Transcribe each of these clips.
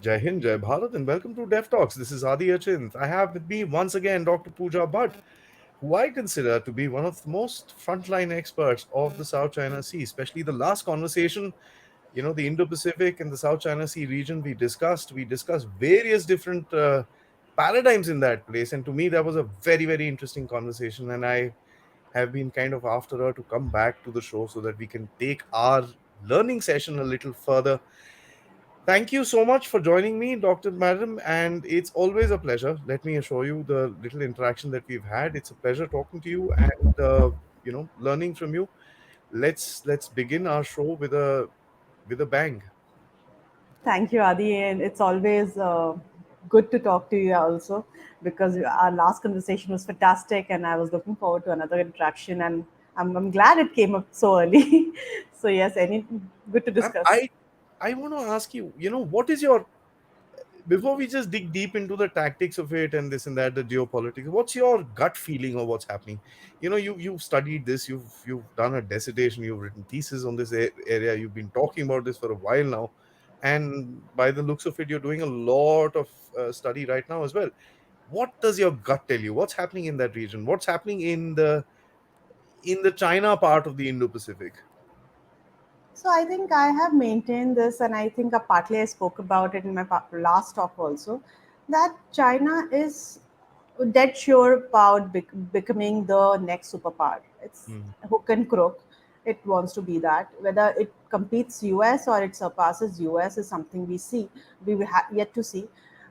Jai Hind, Jai Bharat, and welcome to Dev Talks. This is Adi Achint. I have with me once again Dr. Pooja Bhatt, who I consider to be one of the most frontline experts of the South China Sea, especially the last conversation, the Indo-Pacific and the South China Sea region we discussed various different paradigms in that place, and to me that was a very, very interesting conversation, and I have been kind of after her to come back to the show so that we can take our learning session a little further. Thank you so much for joining me, Dr. Madam, and it's always a pleasure. Let me assure you, the little interaction that we've had, it's a pleasure talking to you and learning from you. Let's begin our show with a bang. Thank you, Adi, and it's always good to talk to you also because our last conversation was fantastic, and I was looking forward to another interaction, and I'm glad it came up so early. So yes, any good to Ma'am, discuss. I want to ask you, what is your before we just dig deep into the tactics of it and this and that, the geopolitics, what's your gut feeling of what's happening? You've studied this, you've done a dissertation, you've written thesis on this area, you've been talking about this for a while now, and by the looks of it, you're doing a lot of study right now as well. What does your gut tell you? What's happening in that region? What's happening in the China part of the Indo-Pacific? So I think I have maintained this, and I think partly I spoke about it in my last talk also, that China is dead sure about becoming the next superpower. It's Hmm. hook and crook. It wants to be that. Whether it competes US or it surpasses US is something we will yet to see.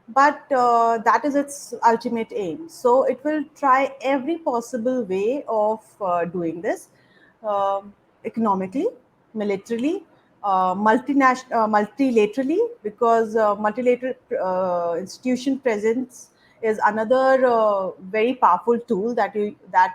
But that is its ultimate aim. So it will try every possible way of doing this, economically, militarily, multilaterally, because multilateral institution presence is another very powerful tool that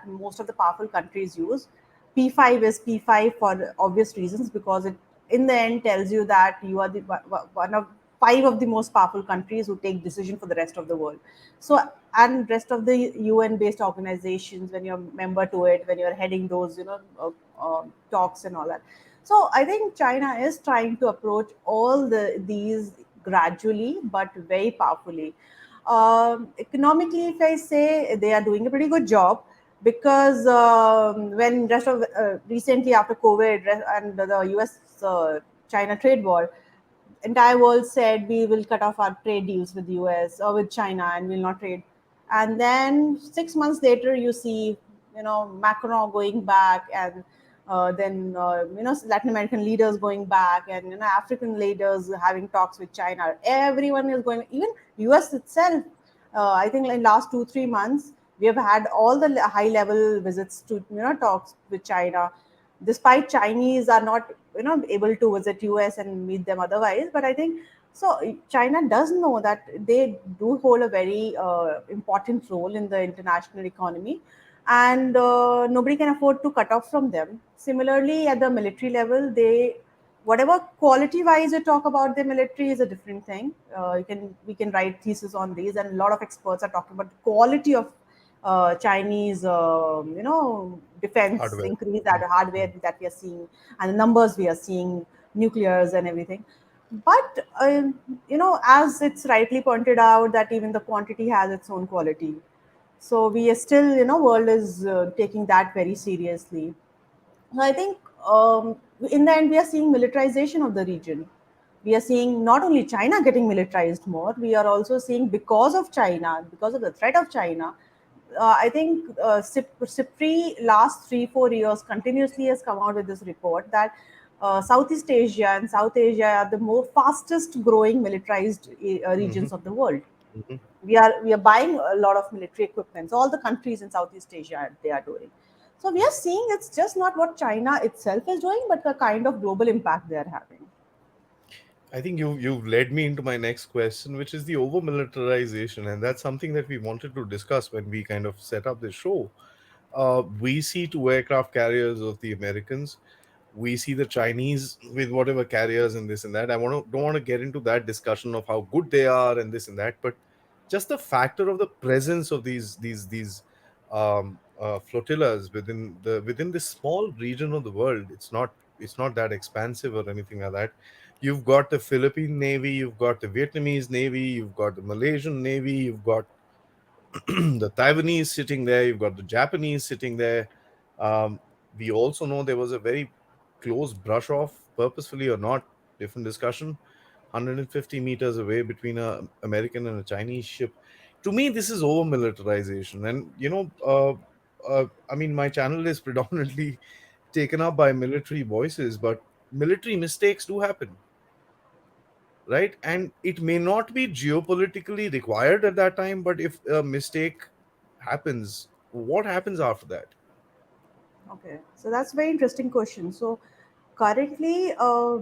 most of the powerful countries use. P5 is P5 for obvious reasons because it in the end tells you that you are one of five of the most powerful countries who take decision for the rest of the world. So, and rest of the UN based organizations, when you're member to it, when you're heading those talks and all that. So I think China is trying to approach all these gradually but very powerfully. Economically, if I say, they are doing a pretty good job because when rest of recently after COVID and the US China trade war, entire world said we will cut off our trade deals with US or with China and will not trade. And then 6 months later, you see, Macron going back, and then Latin American leaders going back, and African leaders having talks with China. Everyone is going. Even US itself, I think in last 2 3 months we have had all the high level visits to talks with China, despite Chinese are not able to visit US and meet them otherwise. But I think so China does know that they do hold a very important role in the international economy, and nobody can afford to cut off from them. Similarly, at the military level, they, whatever quality wise you talk about the military is a different thing. We can write thesis on these, and a lot of experts are talking about the quality of Chinese, defense Hardware. increase, that Hmm. hardware that we are seeing, and the numbers we are seeing, nuclears and everything. But as it's rightly pointed out, that even the quantity has its own quality. So we are still, world is taking that very seriously. So I think in the end, we are seeing militarization of the region. We are seeing not only China getting militarized more, we are also seeing, because of China, because of the threat of China. I think CIPRI last 3 4 years continuously has come out with this report that Southeast Asia and South Asia are the more fastest growing militarized Hmm. regions of the world. Hmm. We are buying a lot of military equipments. All the countries in Southeast Asia, they are doing. So we are seeing it's just not what China itself is doing, but the kind of global impact they are having. I think you've led me into my next question, which is the over militarization, and that's something that we wanted to discuss when we kind of set up this show. We see two aircraft carriers of the Americans. We see the Chinese with whatever carriers and this and that. I don't want to get into that discussion of how good they are and this and that, but just the factor of the presence of these flotillas within this small region of the world. It's not that expansive or anything like that. You've got the Philippine Navy, you've got the Vietnamese Navy, you've got the Malaysian Navy, you've got the Taiwanese sitting there, you've got the Japanese sitting there. Um, we also know there was a very close brush off, purposefully or not, different discussion, 150 meters away between a American and a Chinese ship. To me, this is over militarization, and I mean, my channel is predominantly taken up by military voices, but military mistakes do happen, right? And it may not be geopolitically required at that time, but if a mistake happens, what happens after that? Okay, so that's a very interesting question. So currently,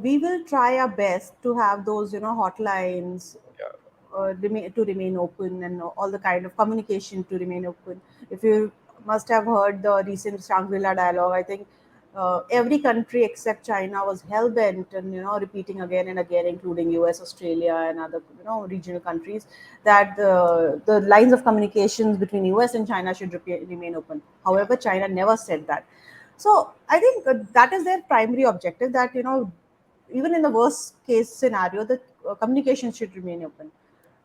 we will try our best to have those, hotlines Yeah. to remain open, and all the kind of communication to remain open. If you must have heard the recent Shangri-La dialogue, I think every country except China was hell bent and repeating again and again, including US, Australia, and other regional countries, that the lines of communications between US and China should remain open. Yeah. However, China never said that. So I think that is their primary objective. That even in the worst case scenario, the communication should remain open.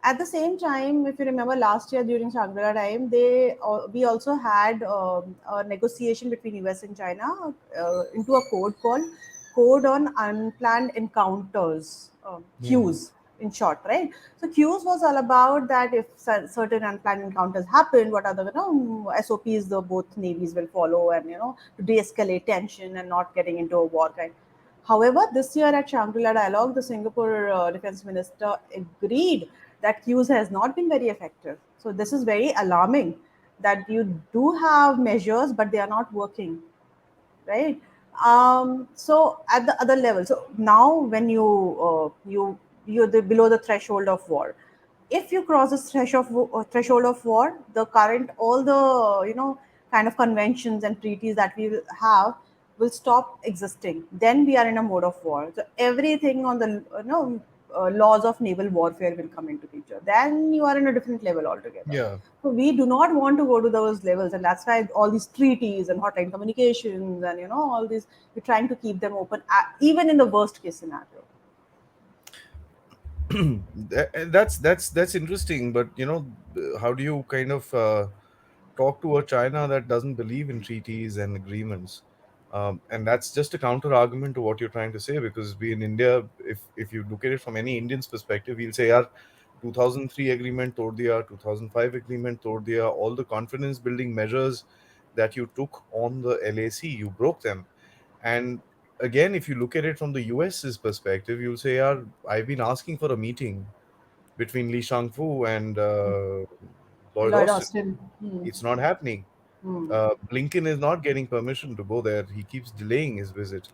At the same time, if you remember last year during Shangri-La time, we also had a negotiation between US and China into a code called Code on Unplanned Encounters, Hmm. Qs in short, right? So Qs was all about that if certain unplanned encounters happen, what are the SOPs the both navies will follow, and to de-escalate tension and not getting into a war kind. However, this year at Shangri-La Dialogue, the Singapore Defense Minister agreed that Qs has not been very effective. So this is very alarming that you do have measures, but they are not working, right? So at the other level, so now when you're below the threshold of war, if you cross this threshold of war, the current all the kind of conventions and treaties that we will have will stop existing. Then we are in a mode of war. So everything on the laws of naval warfare will come into picture. Then you are in a different level altogether. Yeah. So we do not want to go to those levels, and that's why all these treaties and hotline communications and all these, we're trying to keep them open, even in the worst case scenario. That's interesting, but how do you kind of talk to a China that doesn't believe in treaties and agreements? And that's just a counter argument to what you're trying to say, because we in India, if you look at it from any Indian's perspective, we'll say, "Yaar, 2003 agreement tod diya, 2005 agreement tod diya, all the confidence building measures that you took on the LAC, you broke them." And again, if you look at it from the US's perspective, you'll say, "Yaar, I've been asking for a meeting between Li Shangfu and Lloyd Lloyd Austin. Austin. Hmm. It's not happening. Hmm. Blinken is not getting permission to go there. He keeps delaying his visit.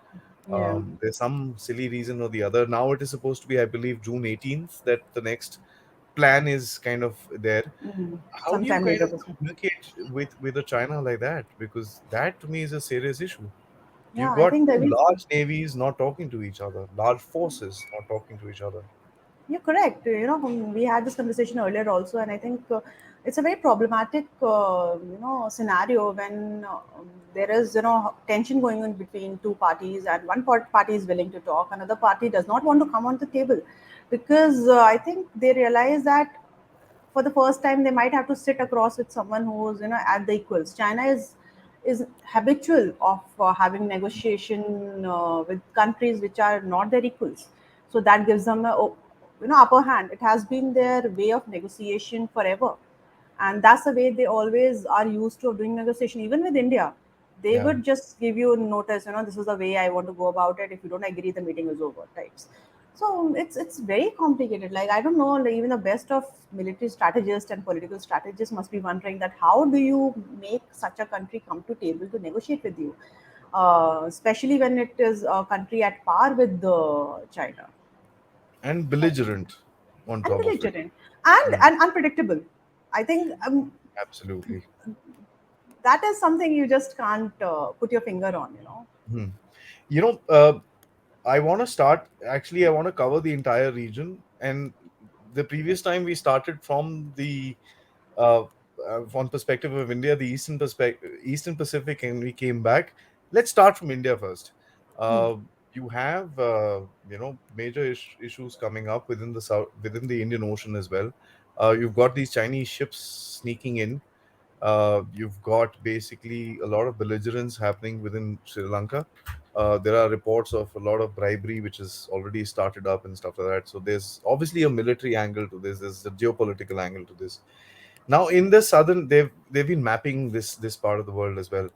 Yeah. There's some silly reason or the other. Now it is supposed to be, I believe, June 18th that the next plan is kind of there. Hmm. How do you Sometime kind later of this month. communicate with a China like that? Because that to me is a serious issue. Yeah, You've I got think two that is. large navies not talking to each other, large forces not talking to each other. You're correct. We had this conversation earlier also, and I think it's a very problematic, scenario when there is, tension going on between two parties, and party is willing to talk, another party does not want to come on the table, because I think they realize that for the first time they might have to sit across with someone who's at the equals. China is habitual of having negotiation with countries which are not their equals, so that gives them a upper hand. It has been their way of negotiation forever, and that's the way they always are used to doing negotiation. Even with India, they Yeah. would just give you notice, this is the way I want to go about it. If you don't agree, the meeting is over types. So it's very complicated. Like, I don't know, like, even the best of military strategists and political strategists must be wondering that how do you make such a country come to table to negotiate with you, especially when it is a country at par with the China. And belligerent on And top of it. belligerent and Mm, unpredictable. I think absolutely. that is something you just can't put your finger on. Hmm. You know, I want to start. Actually, I want to cover the entire region. And the previous time we started from the uh, one perspective of India, the Eastern Pacific, and we came back. Let's start from India first. Hmm. you have major issues coming up within the south, within the Indian Ocean as well. You've got these Chinese ships sneaking in. You've got basically a lot of belligerence happening within Sri Lanka. There are reports of a lot of bribery which has already started up and stuff like that. So there's obviously a military angle to this. There's a geopolitical angle to this. Now in the southern, they've been mapping this part of the world as well.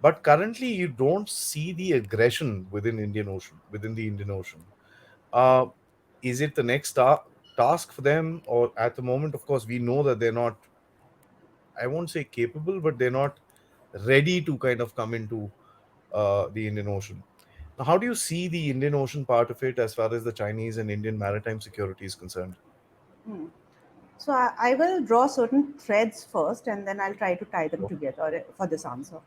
But currently, you don't see the aggression within the Indian Ocean. Uh, is it the next task for them, or at the moment? Of course, we know that they're not. I won't say capable, but they're not ready to kind of come into the Indian Ocean. Now, how do you see the Indian Ocean part of it as far as the Chinese and Indian maritime security is concerned? Hmm. So I will draw certain threads first, and then I'll try to tie them Sure. together for this answer.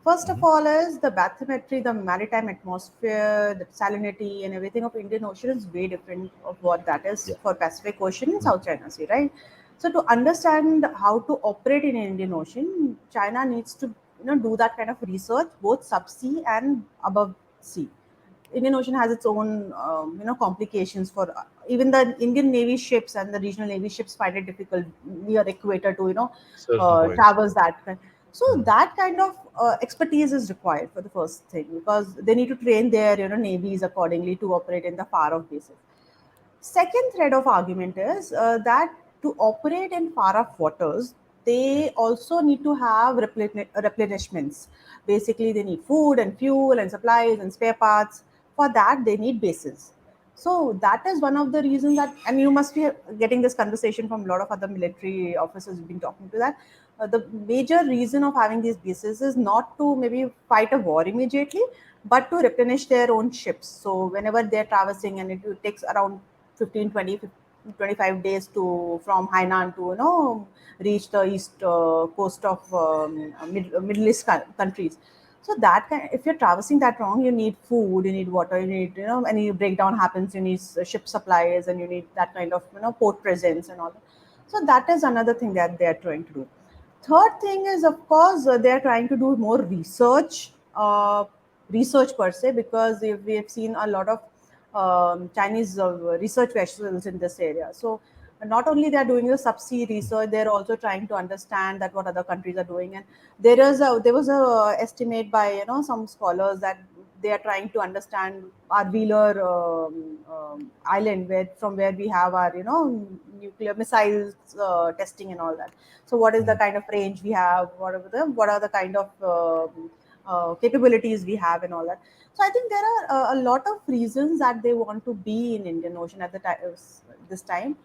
First of Hmm. all, is the bathymetry, the maritime atmosphere, the salinity, and everything of Indian Ocean is way different of what that is Yeah. for Pacific Ocean and Mhm. South China Sea, right? So to understand how to operate in Indian Ocean, China needs to do that kind of research both subsea and above sea. Indian Ocean has its own, complications for even the Indian Navy ships and the regional Navy ships find it difficult near equator to Certain points. traverse that. So Mm. that kind of expertise is required for the first thing because they need to train their navies accordingly to operate in the far off bases. Second thread of argument is that to operate in far off waters, Yeah. they also need to have replenishments. Basically, they need food and fuel and supplies and spare parts. For that, they need bases. So that is one of the reasons that, and you must be getting this conversation from a lot of other military officers who've been talking to that. The major reason of having these bases is not to maybe fight a war immediately, but to replenish their own ships. So whenever they're traversing, and it takes around 15, 20, 25 days to from Hainan to reach the east coast of Middle East countries. So that kind, if you're traversing that wrong, you need food, you need water, you need any breakdown happens, you need ship supplies, and you need that kind of port presence and all that. So that is another thing that they are trying to do. Third thing is, of course, they are trying to do more research per se, because we have seen a lot of Chinese research vessels in this area. So not only they are doing the subsea research, they are also trying to understand that what other countries are doing. And there was a estimate by some scholars that they are trying to understand our Wheeler island, where from where we have our nuclear missiles testing and all that. So what is the Mhm. kind of range we have, what are the kind of capabilities we have and all that. So I think there are a lot of reasons that they want to be in Indian Ocean at the time, this time.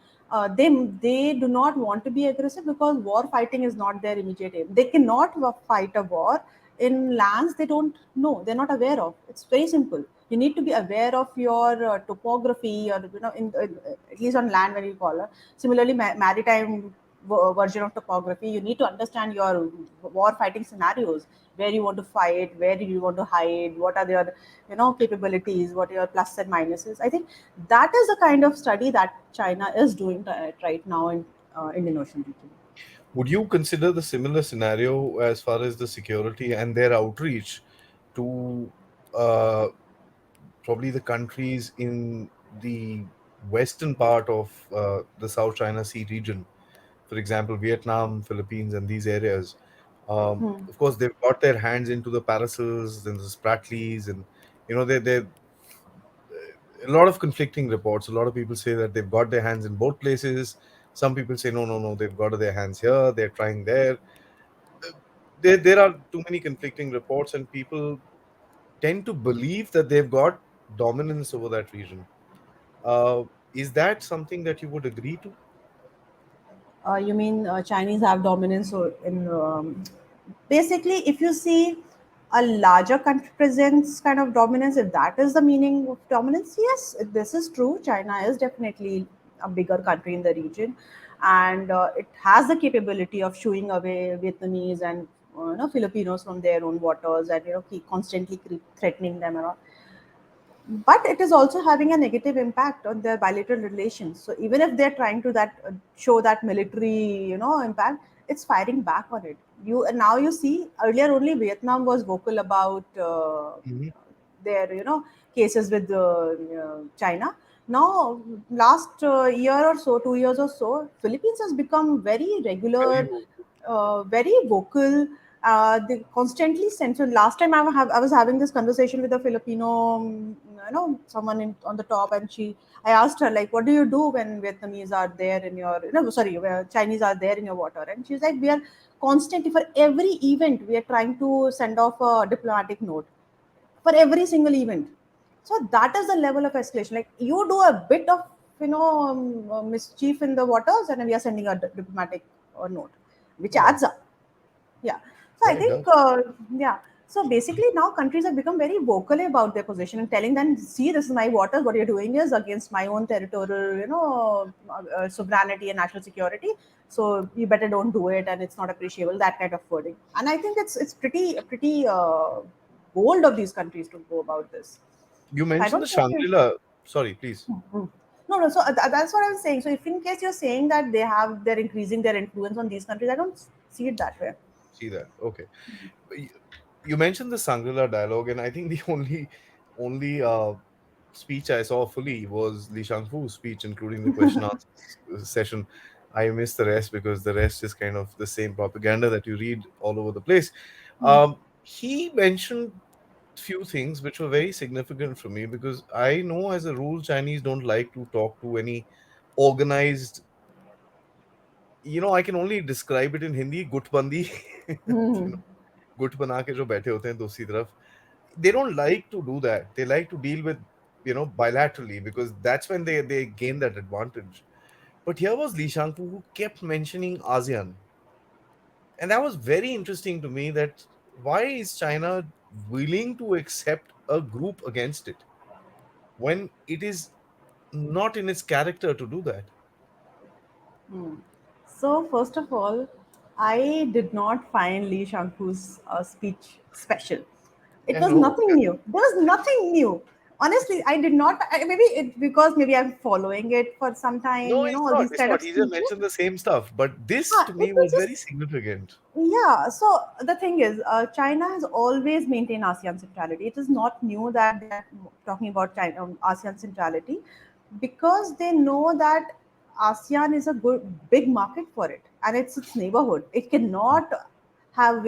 They do not want to be aggressive because war fighting is not their immediate aim. They cannot fight a war in lands they don't know, they're not aware of. It's very simple. You need to be aware of your topography, or at least on land when you call it. Similarly, maritime version of topography, you need to understand your war fighting scenarios, where you want to fight, where do you want to hide, what are your capabilities, what are your plus and minuses. I think that is the kind of study that China is doing right now in Indian Ocean region. Would you consider the similar scenario as far as the security and their outreach to uh, probably the countries in the western part of the South China Sea region? For example, Vietnam, Philippines, and these areas. Hmm. Of course, they've got their hands into the Paracels and the Spratlys, and they're a lot of conflicting reports. A lot of people say that they've got their hands in both places. Some people say no, no, no, they've got their hands here. They're trying there. There are too many conflicting reports, and people tend to believe that they've got dominance over that region. Uh, is that something that you would agree to? You mean Chinese have dominance in basically, if you see a larger country presents kind of dominance, if that is the meaning of dominance, yes, this is true. China is definitely a bigger country in the region, and it has the capability of shooing away Vietnamese and Filipinos from their own waters, and keep constantly threatening them and all. But it is also having a negative impact on their bilateral relations. So even if they're trying to that show that military impact, it's firing back on it. And now you see, earlier only Vietnam was vocal about Mhm. their cases with China. Now, last year or so, 2 years or so, Philippines has become very Very regular, vocal. very vocal. They constantly send. So last time I was having this conversation with a Filipino, someone on the top, and I asked her like, "What do you do when Vietnamese are there in your, sorry, where Chinese are there in your water?" And she's like, "We are constantly for every event we are trying to send off a diplomatic note for every single event." So that is the level of escalation. Like you do a bit of mischief in the waters, and we are sending a diplomatic note, which Yeah, adds up. Yeah. So I yeah, it think, does. yeah. So basically, now countries have become very vocal about their position and telling them, see, this is my waters. What you're doing is against my own territorial, sovereignty and national security. So you better don't do it, and it's not appreciable. That kind of wording. And I think it's pretty bold of these countries to go about this. You I mentioned the don't think. Shangri-La. Sorry, please. Mhm. No, no. So that's what I was saying. So if in case you're saying that they're increasing their influence on these countries, I don't see it that way. See that. Okay. You you mentioned the Shangri-La dialogue, and I think the only speech I saw fully was Li Shangfu's speech, including the question answer session. I missed the rest because the rest is kind of the same propaganda that you read all over the place. He mentioned few things which were very significant for me because I know as a rule Chinese don't like to talk to any organized. I can only describe it in Hindi, gutbandi. you know, गुट बना के जो बैठे होते हैं दूसरी तरफ, they don't like to do that. They like to deal with, bilaterally because that's when they gain that advantage. But here was Li Shangfu who kept mentioning ASEAN. And that was very interesting to me that why is China willing to accept a group against it when it is not in its character to do that? Hmm. So, first of all, I did not find Li Shangfu's speech special. It Yeah, was no. nothing new. There was nothing new. Honestly, I did not. Maybe it because maybe I'm following it for some time. No, You know it's all not. these It's kind not. of He just speeches. mentioned the same stuff. But this to me It was was very just significant. yeah, so the thing is, China has always maintained ASEAN centrality. It is not new that they are talking about China, ASEAN centrality, because they know that ASEAN is a big market for it, and it's its neighborhood. It cannot have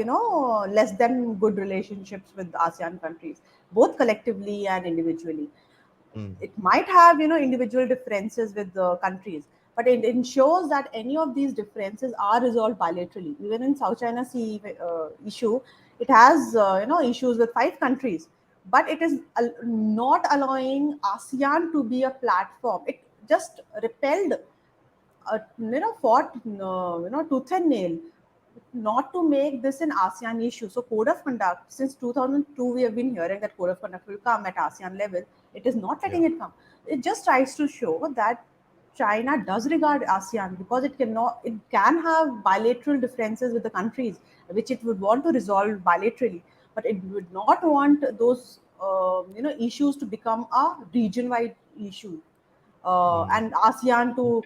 less than good relationships with ASEAN countries, both collectively and individually. Mm, It might have individual differences with the countries, but it ensures that any of these differences are resolved bilaterally. Even in South China Sea issue, it has issues with 5 countries, but it is not allowing ASEAN to be a platform. It just repelled, fought, tooth and nail, not to make this an ASEAN issue. So, code of conduct, since 2002, we have been hearing that code of conduct will come at ASEAN level. It is not yeah. letting it come. It just tries to show that China does regard ASEAN because it can have bilateral differences with the countries, which it would want to resolve bilaterally, but it would not want those issues to become a region-wide issue, Mm. and ASEAN to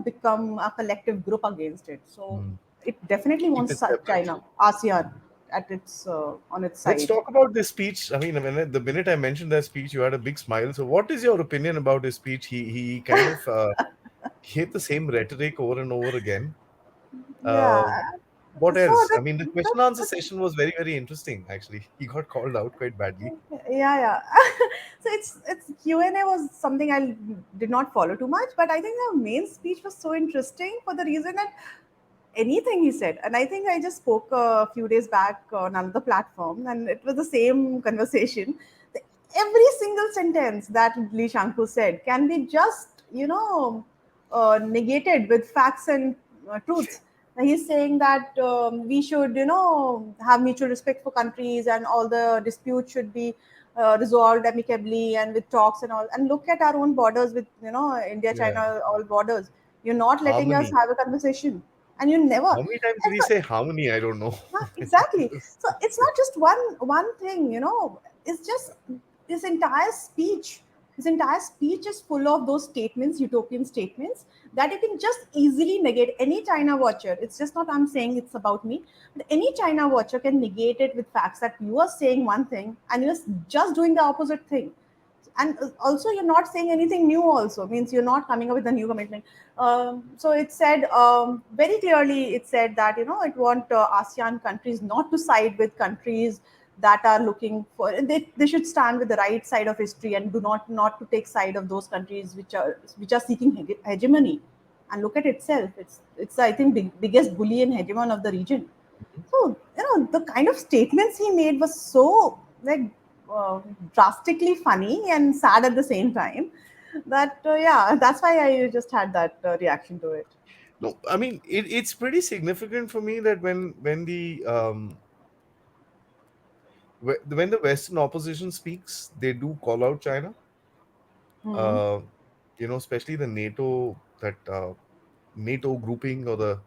become a collective group against it. So Mm. it definitely Keep wants it separate. China, ASEAN at its on its Let's side. talk about this speech. I mean, the minute I mentioned that speech, you had a big smile. So, what is your opinion about his speech? He kind of hit the same rhetoric over and over again. Yeah. Uh, what So else? I the, mean, the question answer session was very, very interesting. Actually, he got called out quite badly. yeah, yeah. So it's Q&A was something I did not follow too much, but I think the main speech was so interesting for the reason that anything he said, and I think I just spoke a few days back on another platform, and it was the same conversation. The- every single sentence that Li Shangku said can be just negated with facts and truths. Now he's saying that we should have mutual respect for countries, and all the disputes should be resolved amicably and with talks and all. And look at our own borders with India, Yeah. China, all borders. You're not letting us Harmony. have a conversation, and you never. How many times did And he so, say harmony? I don't know. exactly. So it's not just one thing. It's just this entire speech. This entire speech is full of those statements, utopian statements, that you can just easily negate. Any China watcher, it's just not I'm saying it's about me, but any China watcher can negate it with facts that you are saying one thing and you're just doing the opposite thing. and also you're not saying anything new. Also means you're not coming up with a new commitment. So it said very clearly. It said that it want ASEAN countries not to side with countries that are looking for. They should stand with the right side of history and do not to take side of those countries which are seeking hegemony. And look at itself. It's I think biggest bully and hegemon of the region. So, the kind of statements he made was so like uh, drastically funny and sad at the same time that, yeah, that's why I just had that reaction to it. No, I mean it's pretty significant for me that when the Western opposition speaks, they do call out China. Hmm. Uh, especially the NATO grouping, or the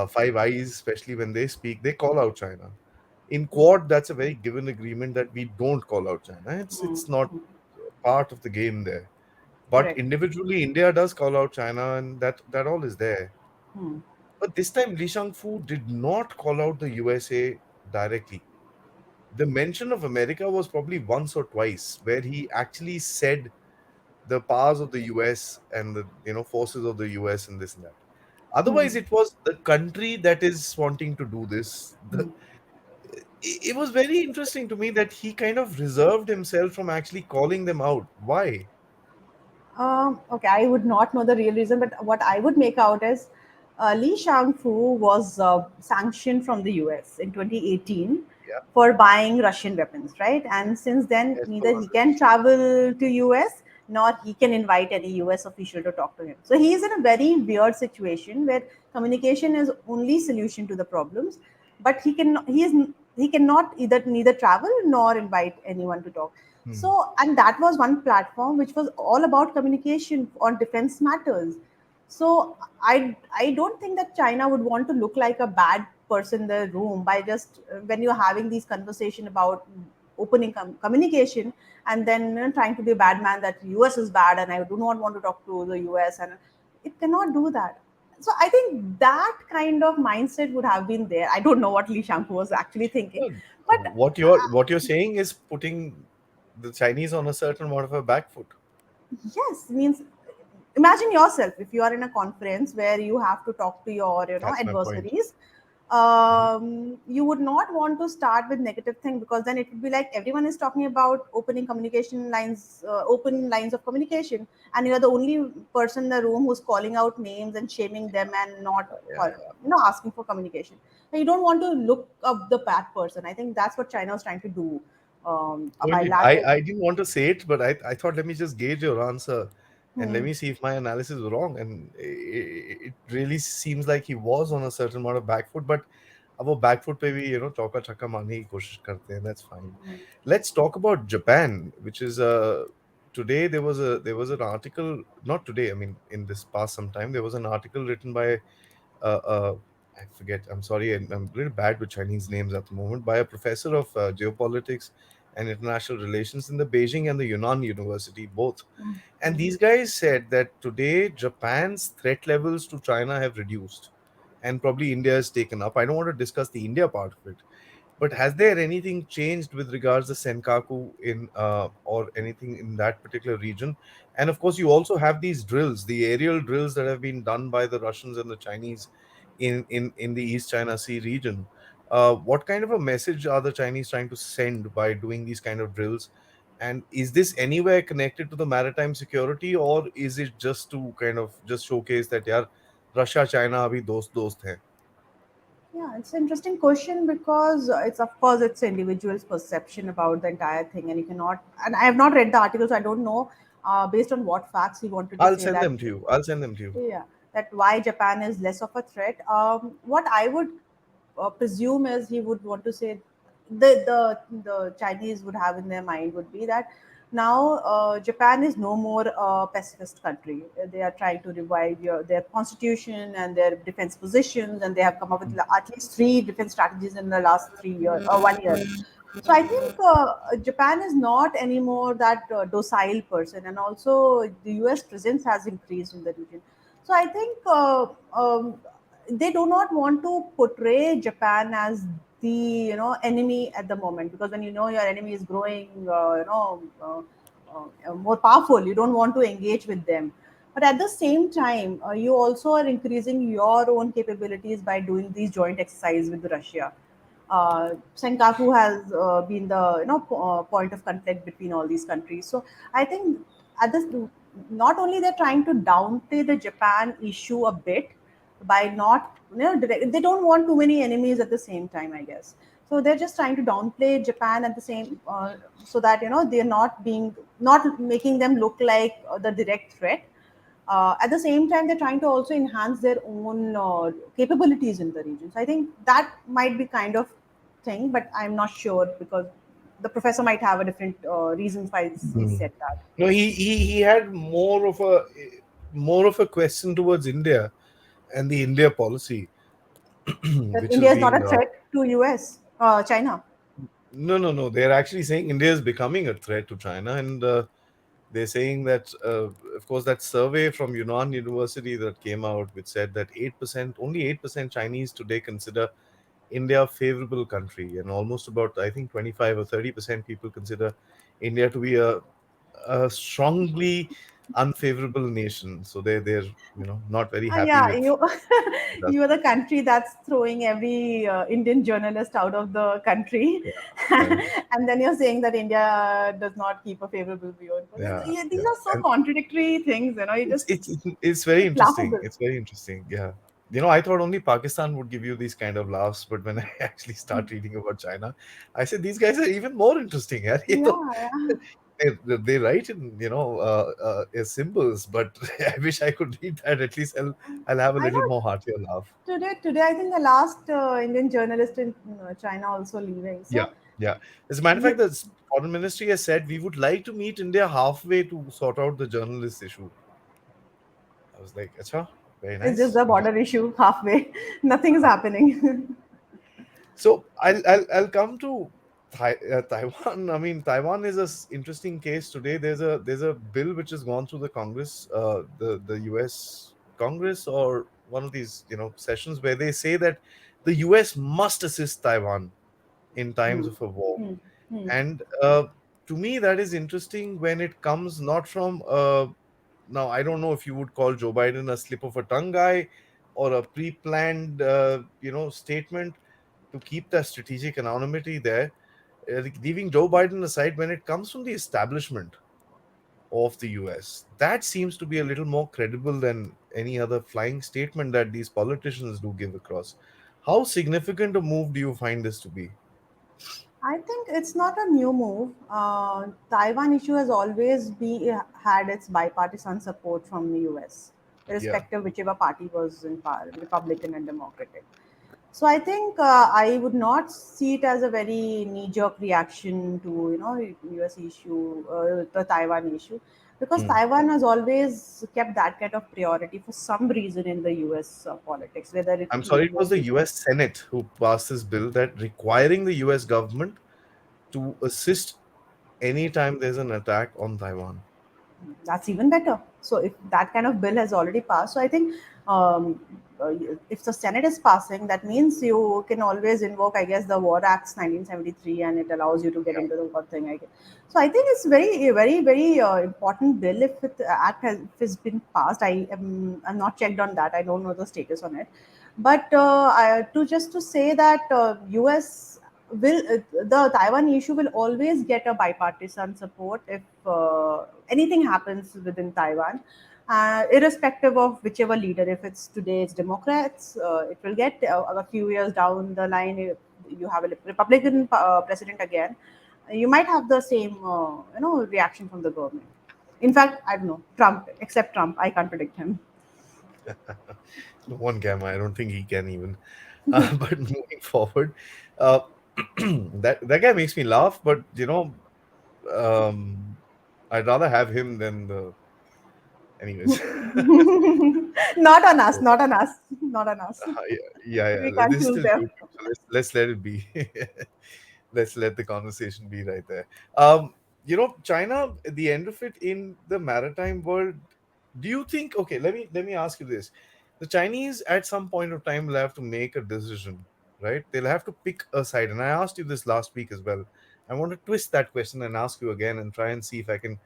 Five Eyes, especially when they speak, they call out China. In Quad, that's a very given agreement that we don't call out China. It's not part of the game there. But Correct. individually, India does call out China, and that all is there. Hmm. But this time, Li Shangfu did not call out the USA directly. The mention of America was probably once or twice, where he actually said the powers of the US and the forces of the US and this and that. Hmm. Otherwise, it was the country that is wanting to do this. It was very interesting to me that he kind of reserved himself from actually calling them out. Why? Okay, I would not know the real reason, but what I would make out is Li Shangfu was sanctioned from the US in 2018 Yeah, for buying Russian weapons, right? And since then, yes, so neither was he it. can travel to US nor he can invite any US official to talk to him. So he is in a very weird situation where communication is only solution to the problems, but he cannot neither travel nor invite anyone to talk. Hmm. So, and that was one platform which was all about communication on defense matters. So I don't think that China would want to look like a bad person in the room by just when you're having these conversation about opening communication, and then trying to be a bad man that US is bad and I do not want to talk to the US, and it cannot do that. So I think that kind of mindset would have been there. I don't know what Li Shangfu was actually thinking, Well, but what you're saying is putting the Chinese on a certain amount of a back foot. yes, means imagine yourself if you are in a conference where you have to talk to your That's my point. adversaries. Mhm. You would not want to start with negative thing, because then it would be like everyone is talking about opening communication lines, open lines of communication, and you're the only person in the room who's calling out names and shaming them and not Yeah, asking for communication. And you don't want to look up the bad person. I think that's what China was trying to do no, by indeed. lack I didn't want to say it, but I thought let me just gauge your answer and let hmm. me see if my analysis is wrong. And it really seems like he was on a certain amount of back foot, but अब वो back foot पे भी चौका छक्का मारने की कोशिश करते हैं. That's fine. Let's talk about Japan, which is today there was an article, not today, I mean in this past some time, there was an article written by I forget. I'm sorry, I'm really bad with Chinese names at the moment. By a professor of geopolitics and international relations in the Beijing and the Yunnan University, both. And these guys said that today Japan's threat levels to China have reduced, and probably India has taken up. I don't want to discuss the India part of it, but has there anything changed with regards to Senkaku in or anything in that particular region? And of course, you also have these drills, the aerial drills that have been done by the Russians and the Chinese in the East China Sea region. What kind of a message are the Chinese trying to send by doing these kind of drills? And is this anywhere connected to the maritime security, or is it just to kind of just showcase that yeah, Russia China abhi dost hai? Yeah, it's an interesting question because it's of course it's individual's perception about the entire thing, and you cannot. And I have not read the article, so I don't know based on what facts he wanted to I'll say send that. them to you. I'll send them to you. Yeah, that why Japan is less of a threat. What I would presume is he would want to say the Chinese would have in their mind would be that now Japan is no more a pacifist country. They are trying to revive their constitution and their defense positions, and they have come up with at least three defense strategies in the last 3 years or 1 year. So I think Japan is not anymore that docile person, and also the U.S. presence has increased in the region. So I think they do not want to portray Japan as the enemy at the moment, because when your enemy is growing, more powerful. You don't want to engage with them, but at the same time, you also are increasing your own capabilities by doing these joint exercise with Russia. Senkaku has been the point of conflict between all these countries. So I think at this, not only they're trying to downplay the Japan issue a bit by not they don't want too many enemies at the same time, I guess. So they're just trying to downplay Japan at the same so that they're not making them look like the direct threat. At the same time, they're trying to also enhance their own capabilities in the region. So I think that might be kind of thing, but I'm not sure because the professor might have a different reasons why he Mm. said that. No, he had more of a question towards India and the India policy, That which has India is not been a threat to US, China. no. They're actually saying India is becoming a threat to China, and they're saying that, of course, that survey from Yunnan University that came out, which said that 8%, only 8% Chinese today consider India a favorable country, and almost about, I think, 25 or 30% people consider India to be a strongly unfavorable nation. So they're not very happy Yeah, with us. you are the country that's throwing every Indian journalist out of the country, Yeah, yeah, and then you're saying that India does not keep a favorable view. yeah, Yeah, these yeah. are so And contradictory things. You it's just it's it's very it's interesting. laughable. It's very interesting. Yeah. I thought only Pakistan would give you these kind of laughs, but when I actually start reading about China, I said these guys are even more interesting. Yeah, Yeah, yeah. they write in as symbols, but I wish I could read that. At least I'll have a I little know more heartier laugh. today I think the last Indian journalist in China also leaving. Yeah, So yeah. As a matter of fact, you, the foreign ministry has said we would like to meet India halfway to sort out the journalist issue. I was like, "Acha, very it's just nice, the border interesting." issue halfway. Nothing is happening. So I'll come to Taiwan. I mean, Taiwan is a interesting case today. There's a bill which has gone through the Congress, the U.S. Congress, or one of these sessions, where they say that the U.S. must assist Taiwan in times Hmm. of a war. Hmm. Hmm. And to me, that is interesting when it comes not from now. I don't know if you would call Joe Biden a slip of a tongue guy or a pre-planned, statement to keep that strategic anonymity there. Leaving Joe Biden aside, when it comes from the establishment of the US, that seems to be a little more credible than any other flying statement that these politicians do give across. How significant a move do you find this to be? I think it's not a new move. Taiwan issue has always had its bipartisan support from the US, Yeah. irrespective whichever party was in power, Republican and Democratic. So I think I would not see it as a very knee-jerk reaction to US issue, the Taiwan issue, because Hmm. Taiwan has always kept that kind of priority for some reason in the US politics, whether it I'm sorry, it was was the US Senate who passed this bill that requiring the US government to assist anytime there's an attack on Taiwan. that's even better. So if that kind of bill has already passed, so I think um, uh, if the Senate is passing, that means you can always invoke, I guess, the War Acts 1973, and it allows you to get Yeah. into the war thing. I guess. So I think it's very important bill if it act has if it's been passed. I'm not checked on that. I don't know the status on it, but to say that U.S. will the Taiwan issue will always get a bipartisan support if anything happens within Taiwan, irrespective of whichever leader. If it's today it's Democrats, it will get a few years down the line. If you have a Republican president again, you might have the same reaction from the government. In fact, I don't know Trump. Except Trump, I can't predict him. No one can. I don't think he can even. But moving forward, uh, that guy makes me laugh. But um, I'd rather have him than the. Anyways. Not on us. Not on us. Not on us. Yeah, yeah, We yeah. can't This is choose still them. YouTube, so let's let it be. Let's let the conversation be right there. China, at the end of it in the maritime world, do you think? Okay, let me ask you this: the Chinese at some point of time will have to make a decision, right? They'll have to pick a side. And I asked you this last week as well. I want to twist that question and ask you again and try and see if I can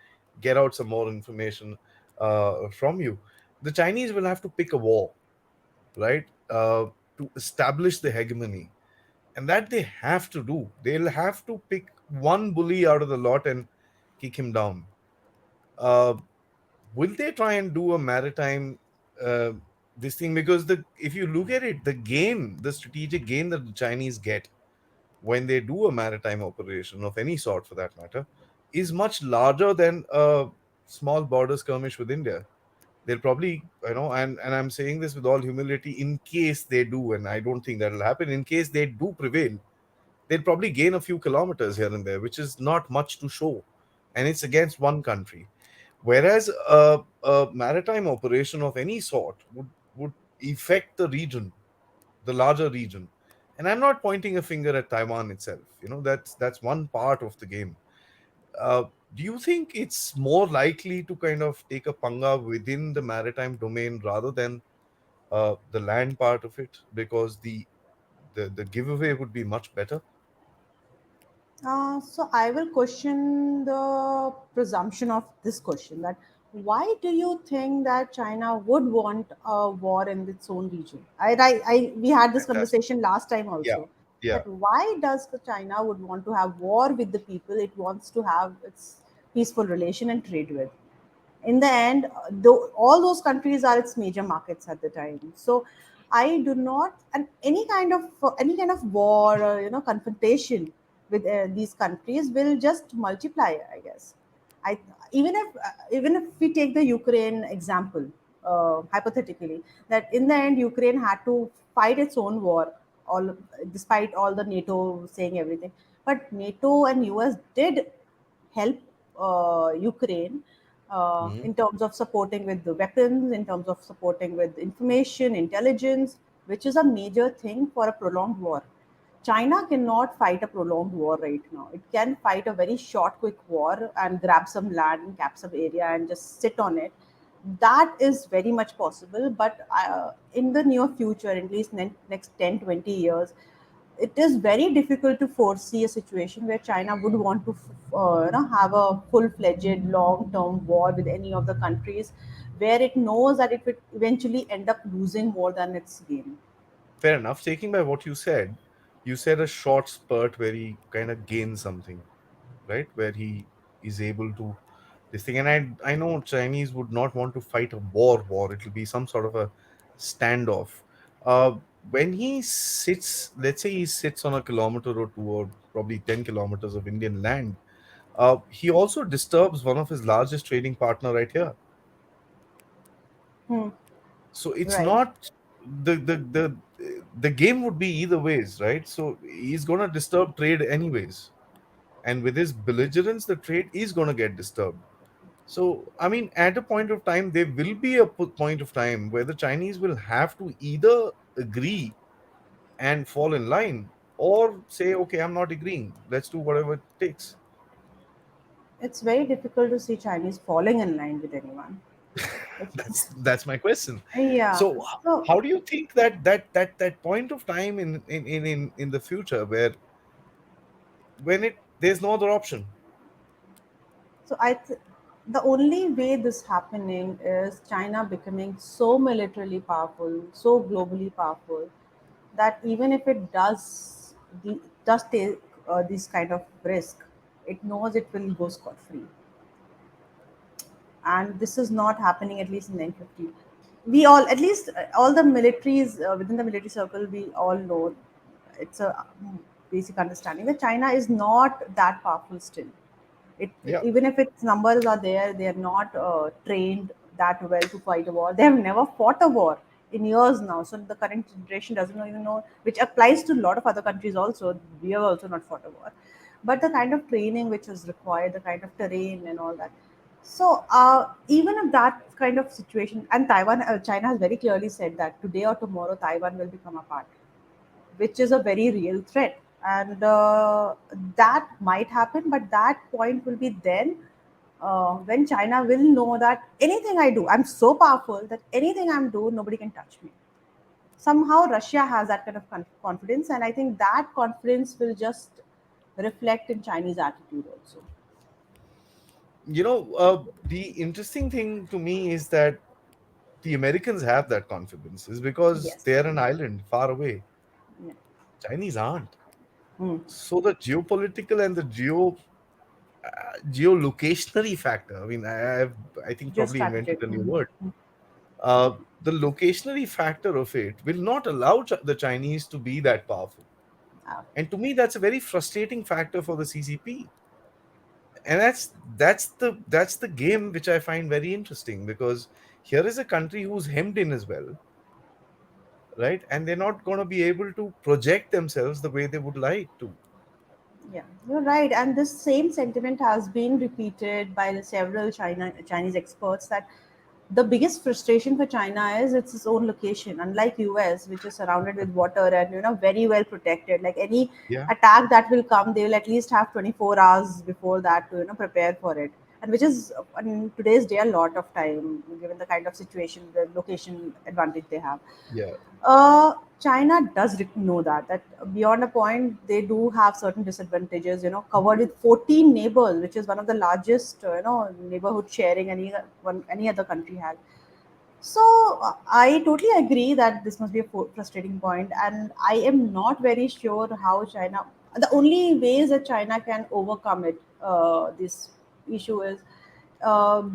get out some more information from you. The Chinese will have to pick a war, right, to establish the hegemony, and that they have to do. They'll have to pick one bully out of the lot and kick him down. Uh, will they try and do a maritime uh, this thing? Because the if you look at it, the strategic gain that the Chinese get when they do a maritime operation of any sort, for that matter, is much larger than a small border skirmish with India. They'll probably, and I'm saying this with all humility, in case they do, and I don't think that'll happen. In case they do prevail, they'll probably gain a few kilometers here and there, which is not much to show, and it's against one country. Whereas a maritime operation of any sort would affect the region, the larger region. And I'm not pointing a finger at Taiwan itself. That's one part of the game. Uh, do you think it's more likely to kind of take a panga within the maritime domain rather than the land part of it, because the giveaway would be much better? So I will question the presumption of this question, that why do you think that China would want a war in its own region? We had this Fantastic. conversation last time Yeah. also, Yeah. that why does the China would want to have war with the people it wants to have its peaceful relation and trade with? In the end, though all those countries are its major markets at the time. So I do not, and any kind of war or confrontation with these countries will just multiply, I guess. I even if we take the Ukraine example, hypothetically, that in the end Ukraine had to fight its own war, all despite all the NATO saying everything. But NATO and US did help Ukraine Hmm. in terms of supporting with the weapons, in terms of supporting with information, intelligence, which is a major thing for a prolonged war. China cannot fight a prolonged war right now. It can fight a very short, quick war and grab some land and cap some area and just sit on it. That is very much possible, but in the near future, at least next 10, 20 years, it is very difficult to foresee a situation where China would want to have a full-fledged long-term war with any of the countries where it knows that it would eventually end up losing more than its gain. Fair enough. Taking by what you said a short spurt where he kind of gains something, right? Where he is able to this thing. And I know Chinese would not want to fight a war. It'll be some sort of a standoff. When he sits, let's say he sits on a kilometer or two, or probably 10 kilometers of Indian land, he also disturbs one of his largest trading partner right here. Hmm. So it's Right. not the game would be either ways, right? So he's going to disturb trade anyways, and with his belligerence the trade is going to get disturbed. So I mean, at a point of time, there will be a point of time where the Chinese will have to either agree and fall in line, or say, okay, I'm not agreeing, let's do whatever it takes. It's very difficult to see Chinese falling in line with anyone. It's That's my question. yeah. So So how do you think that point of time in the future, where when it there's no other option? So the only way this happening is China becoming so militarily powerful, so globally powerful, that even if it does take this kind of risk, it knows it will go scot free, and this is not happening at least in 950. We all, at least all the militaries within the military circle, we all know it's a basic understanding that China is not that powerful still. Yeah. Even if its numbers are there, they are not trained that well to fight a war. They have never fought a war in years now. So the current generation doesn't even know, which applies to a lot of other countries also. We have also not fought a war. But the kind of training which is required, the kind of terrain and all that. So even if that kind of situation, and China has very clearly said that today or tomorrow Taiwan will become a part, which is a very real threat. And that might happen, but that point will be then when China will know that anything I do, I'm so powerful that anything I'm doing, nobody can touch me. Somehow, Russia has that kind of confidence, and I think that confidence will just reflect in Chinese attitude also. The interesting thing to me is that the Americans have that confidence is because Yes. they're an island far away. Yeah. Chinese aren't. Mm. So the geopolitical and the geolocationary factor. I mean, I think probably invented Geostrategic. a new Mm. word. Mm. The locationary factor of it will not allow the Chinese to be that powerful. Ah, And to me, that's a very frustrating factor for the CCP. And that's the game which I find very interesting because here is a country who's hemmed in as well, right? And they're not going to be able to project themselves the way they would like to. yeah, you're right. And this same sentiment has been repeated by the several Chinese experts that the biggest frustration for China is its own location. Unlike US, which is surrounded with water and very well protected, like any Yeah, attack that will come, they will at least have 24 hours before that to prepare for it. And which is in today's day a lot of time, given the kind of situation, the location advantage they have. yeah. China does know that beyond a point they do have certain disadvantages. Covered with 14 neighbors, which is one of the largest neighborhood sharing any other country has. So I totally agree that this must be a frustrating point, and I am not very sure how China. The only ways that China can overcome it, this issue is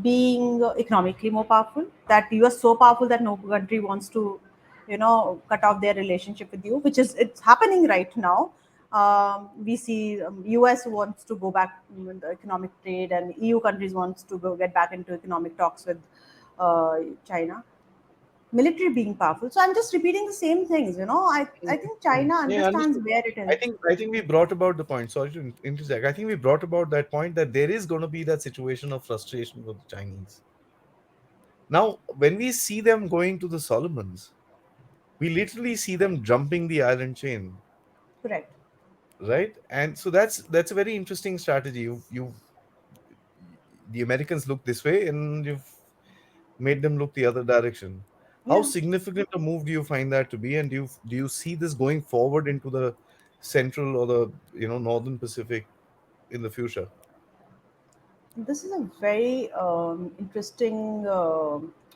being economically more powerful. That you are so powerful that no country wants to, cut off their relationship with you, which is it's happening right now. We see US wants to go back in the economic trade, and EU countries wants to go get back into economic talks with China. Military being powerful. So I'm just repeating the same things. I think Mm. China Yeah, understands understood. where it I is. think I think we brought about the point. Sorry to interject. I think we brought about that point that there is going to be that situation of frustration for the Chinese. Now, when we see them going to the Solomons, we literally see them jumping the island chain, Correct. right? And so that's a very interesting strategy. You the Americans look this way, and you've made them look the other direction. How Yeah. significant a move do you find that to be, and do you see this going forward into the central or the northern Pacific in the future? This is a very interesting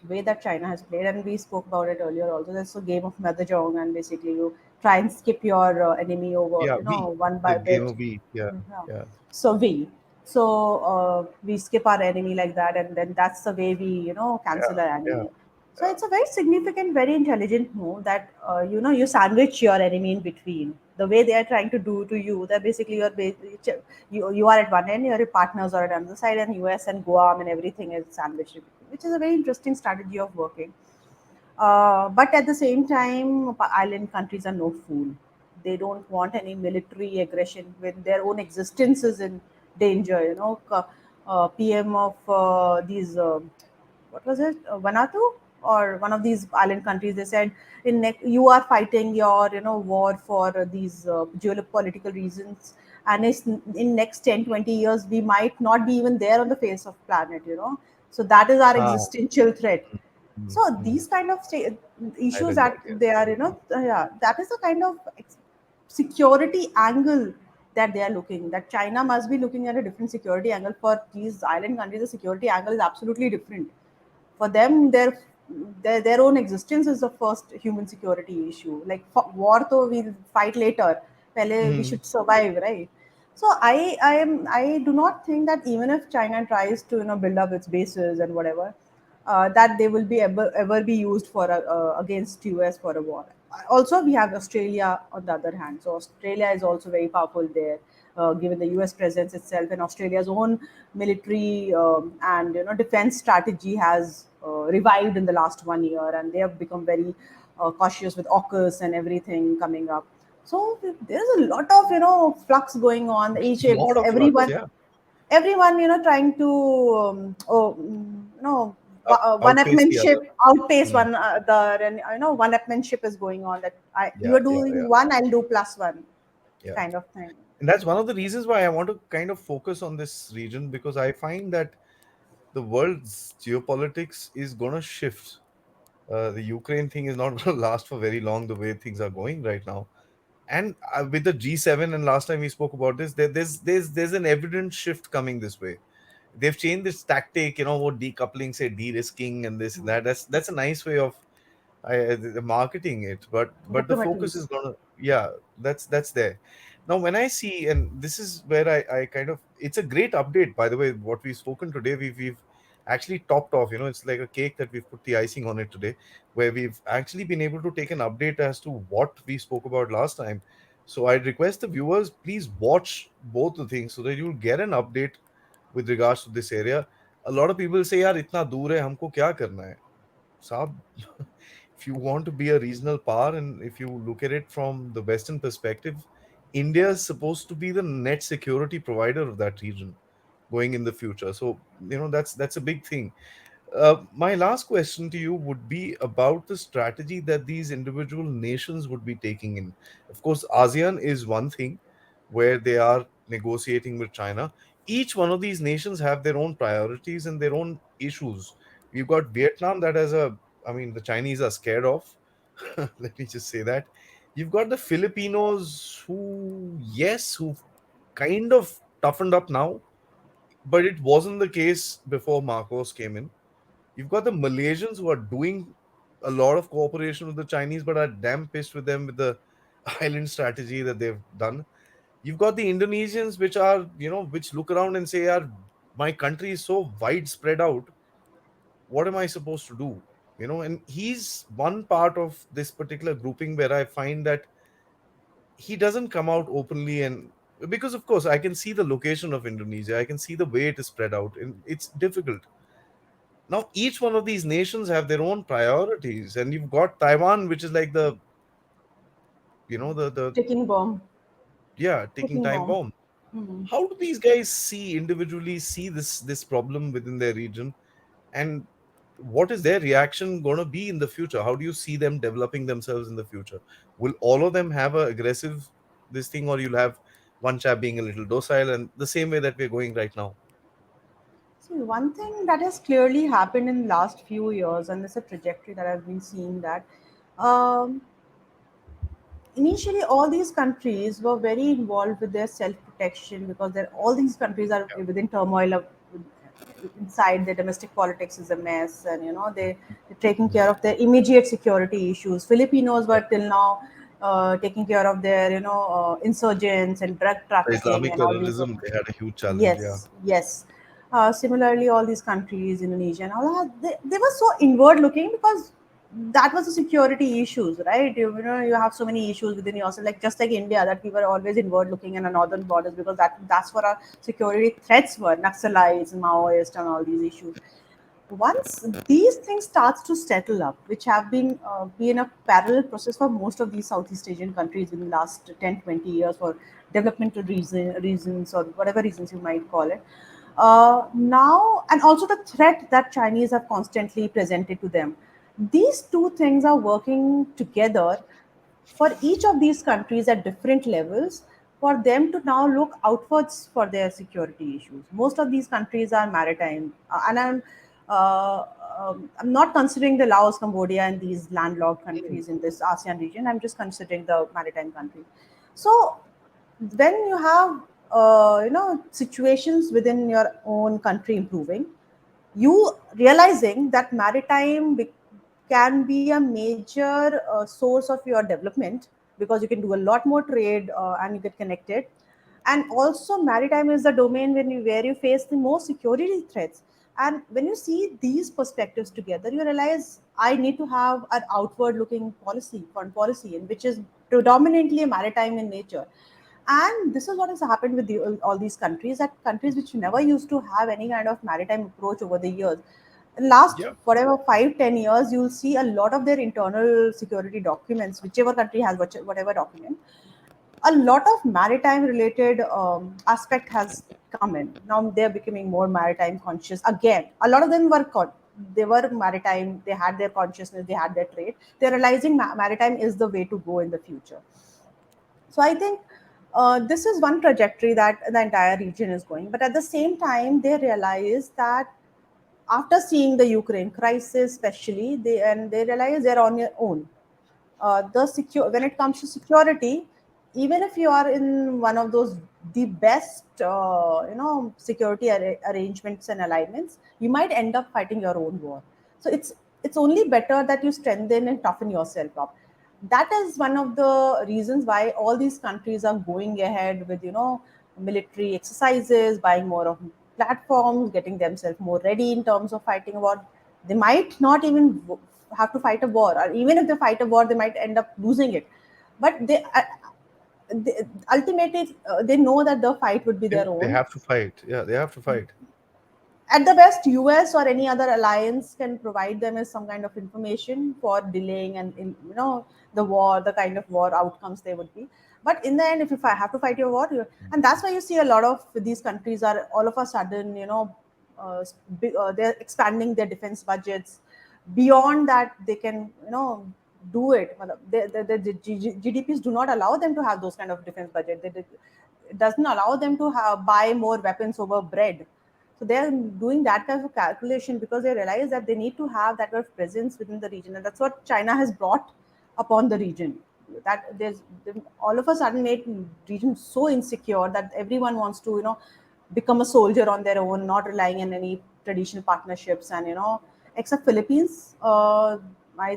way that China has played, and we spoke about it earlier. Also, there's a game of mahjong, and basically you try and skip your enemy over, Yeah, we one the by game bit. of we. Yeah, Yeah. yeah, So we skip our enemy like that, and then that's the way we yeah, cancel our yeah, enemy. So it's a very significant, very intelligent move that you sandwich your enemy in between. The way they are trying to do to you, that basically you are at one end, your partners are at another side, and US and Guam and everything is sandwiched, in between, which is a very interesting strategy of working. But at the same time, island countries are no fool. They don't want any military aggression when their own existence is in danger. PM of these, what was it, Vanuatu or one of these island countries, they said you are fighting your war for these geopolitical reasons, and in next 10-20 years we might not be even there on the face of planet. So that is our ah, existential threat. mm, So mm. these kind of issues Island that ideas. they are, yeah, that is the kind of security angle that they are looking. That China must be looking at a different security angle. For these island countries, the security angle is absolutely different. For them, their own existence is the first human security issue. Like for war, though we'll fight later. Pehle we Mm. should survive, right? So I do not think that even if China tries to build up its bases and whatever, that they will be ever be used for against US for a war. Also, we have Australia on the other hand. So Australia is also very powerful there, given the US presence itself, and Australia's own military and defense strategy has revived in the last 1 year, and they have become very cautious with AUKUS and everything coming up. So there's a lot of flux going on. Each Lot of flux, everyone yeah. everyone trying to Outpace the other. one-upmanship outpace Mm. one other, and one-upmanship is going on, that you Yeah, are yeah, doing yeah, one, I'll do plus one yeah. kind of thing. And that's one of the reasons why I want to kind of focus on this region because I find that the world's geopolitics is going to shift. The Ukraine thing is not going to last for very long the way things are going right now. And with the G7, and last time we spoke about this, there's an evident shift coming this way. they've changed this tactic, what decoupling, say de-risking and this and that. That's a nice way of marketing it, but the focus is Diplomatics. gonna, yeah, that's there. Now when I see, and this is where I kind of, it's a great update, by the way, what we've spoken today. We've actually topped off, it's like a cake that we've put the icing on it today, where we've actually been able to take an update as to what we spoke about last time. So I request the viewers, please watch both the things so that you'll get an update with regards to this area. A lot of people say, yaar itna dur hai, humko kya karna hai saab. If you want to be a regional power, and if you look at it from the Western perspective, India is supposed to be the net security provider of that region going in the future. So that's a big thing. My last question to you would be about the strategy that these individual nations would be taking in. Of course, ASEAN is one thing where they are negotiating with China. Each one of these nations have their own priorities and their own issues. We've got Vietnam that has a, I mean, the Chinese are scared of. Let me just say that. You've got the Filipinos who, yes, who've kind of toughened up now, but it wasn't the case before Marcos came in. You've got the Malaysians who are doing a lot of cooperation with the Chinese, but are damn pissed with them with the island strategy that they've done. You've got the Indonesians, which are, which look around and say, "Yaar, my country is so widespread out. What am I supposed to do?" And he's one part of this particular grouping where I find that he doesn't come out openly, and because of course I can see the location of Indonesia, I can see the way it is spread out, and it's difficult. Now each one of these nations have their own priorities, and you've got Taiwan, which is like the, the Ticking bomb. yeah, ticking Ticking time bomb. bomb. Hmm. How do these guys see individually see this problem within their region, and what is their reaction going to be in the future? How do you see them developing themselves in the future? Will all of them have a aggressive this thing, or you'll have one chap being a little docile, and the same way that we're going right now? See, one thing that has clearly happened in the last few years, and it's a trajectory that I've been seeing that um, initially all these countries were very involved with their self protection because all these countries are within turmoil of inside their domestic politics is a mess, and they're taking care of their immediate security issues. Filipinos Yeah. were till now taking care of their insurgents and drug The trafficking Islamic and all these. terrorism, they had a huge challenge. Yeah. Yes, yes. Similarly, all these countries, Indonesia and all that, they were so inward looking because that was the security issues, right? You have so many issues within yourself, like just like India, that we were always inward looking in the northern borders because that's what our security threats were, Naxalites, Maoists, and all these issues. Once these things starts to settle up, which have been a parallel process for most of these Southeast Asian countries in the last 10, 20 years for developmental reasons or whatever reasons you might call it. Now, and also the threat that Chinese have constantly presented to them. These two things are working together for each of these countries at different levels for them to now look outwards for their security issues. Most of these countries are maritime, and uh, I'm not considering the Laos, Cambodia, and these landlocked Mm. countries in this ASEAN region. I'm just considering the maritime countries. So when you have situations within your own country improving, you realizing that can be a major source of your development because you can do a lot more trade and you get connected, and also maritime is the domain where you face the most security threats. And when you see these perspectives together, you realize I need to have an outward looking policy, foreign policy, and which is predominantly maritime in nature. And this is what has happened with all these countries, that countries which never used to have any kind of maritime approach over the years, in last Yeah. whatever 5-10 years, you'll see a lot of their internal security documents, whichever country has whatever document, a lot of maritime related aspect has come in. Now they're becoming more maritime conscious again. A lot of them they were maritime, they had their consciousness, they had their trade. They're realizing maritime is the way to go in the future. So I think this is one trajectory that the entire region is going. But at the same time, they realize that after seeing the Ukraine crisis, especially, they realize they're on your own. When it comes to security, even if you are in one of those the best security arrangements and alignments, you might end up fighting your own war. So it's only better that you strengthen and toughen yourself up. That is one of the reasons why all these countries are going ahead with military exercises, buying more of platforms, getting themselves more ready in terms of fighting a war. They might not even have to fight a war, or even if they fight a war, they might end up losing it. But ultimately they know that the fight would be Yeah, their they own. have to fight. Yeah, they have to fight. At the best, US or any other alliance can provide them with some kind of information for delaying and the war, the kind of war outcomes they would be. But in the end, if I have to fight your war, and that's why you see a lot of these countries are all of a sudden they're expanding their defense budgets. Beyond that, they can do it. The GDPs do not allow them to have those kind of defense budget. It doesn't allow them to have buy more weapons over bread. So they're doing that kind of calculation because they realize that they need to have that kind of presence within the region, and that's what China has brought upon the region. That there's all of a sudden made region so insecure that everyone wants to become a soldier on their own, not relying on any traditional partnerships. And except Philippines, I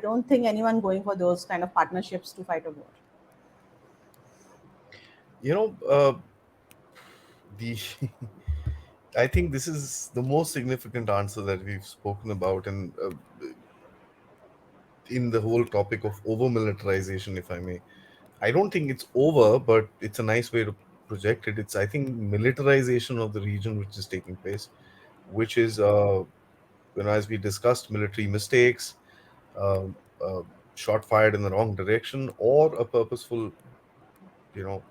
don't think anyone going for those kind of partnerships to fight a war. You know, the I think this is the most significant answer that we've spoken about, and in the whole topic of over militarization, if I may. I don't think it's over, but it's a nice way to project it. It's, I think, militarization of the region which is taking place, which is, as we discussed, military mistakes, uh, uh, shot fired in the wrong direction, or a purposeful, you know,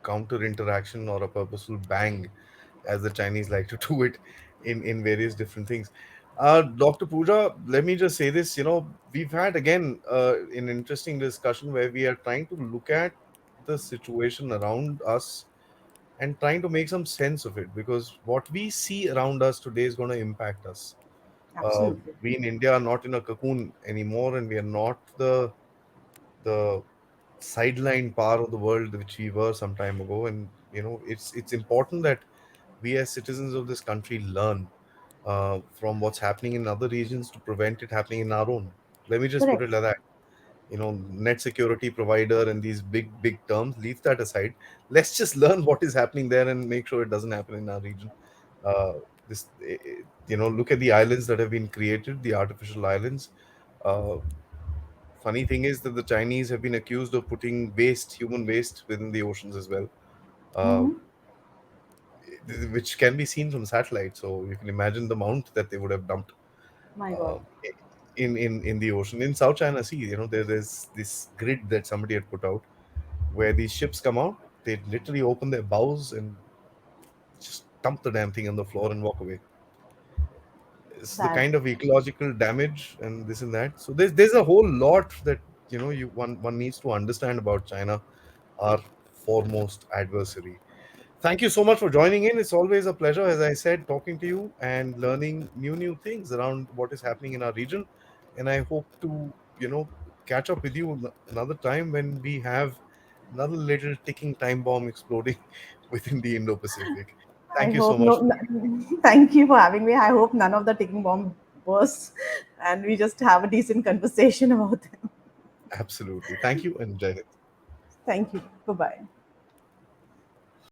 counter interaction, or a purposeful bang, as the Chinese like to do it in various different things. Dr. Pooja, let me just say this. We've had again an interesting discussion where we are trying to look at the situation around us and trying to make some sense of it, because what we see around us today is going to impact us. Absolutely We in India are not in a cocoon anymore, and we are not the sideline part of the world which we were some time ago. And it's important that we as citizens of this country learn from what's happening in other regions to prevent it happening in our own. Let me just put correct. it like that. Net security provider and these big terms, leave that aside. Let's just learn what is happening there and make sure it doesn't happen in our region. This Look at the islands that have been created, the artificial islands. uh, Funny thing is that the Chinese have been accused of putting human waste within the oceans as well, uh, Hmm. which can be seen from satellite. So you can imagine the amount that they would have dumped My God. uh, in the ocean. In South China Sea, there's this grid that somebody had put out where these ships come out. They literally open their bows and just dump the damn thing on the floor and walk away. It's the That kind of ecological damage and this and that. So there's a whole lot that one needs to understand about China, our foremost adversary. Thank you so much for joining in. It's always a pleasure, as I said, talking to you and learning new things around what is happening in our region. And I hope to, catch up with you another time when we have another little ticking time bomb exploding within the Indo-Pacific. I Thank you so hope much no. for being here. Thank you for having me. I hope none of the ticking bomb bursts, and we just have a decent conversation about them. Absolutely. Thank you and Jai Hind. Thank you. Bye bye.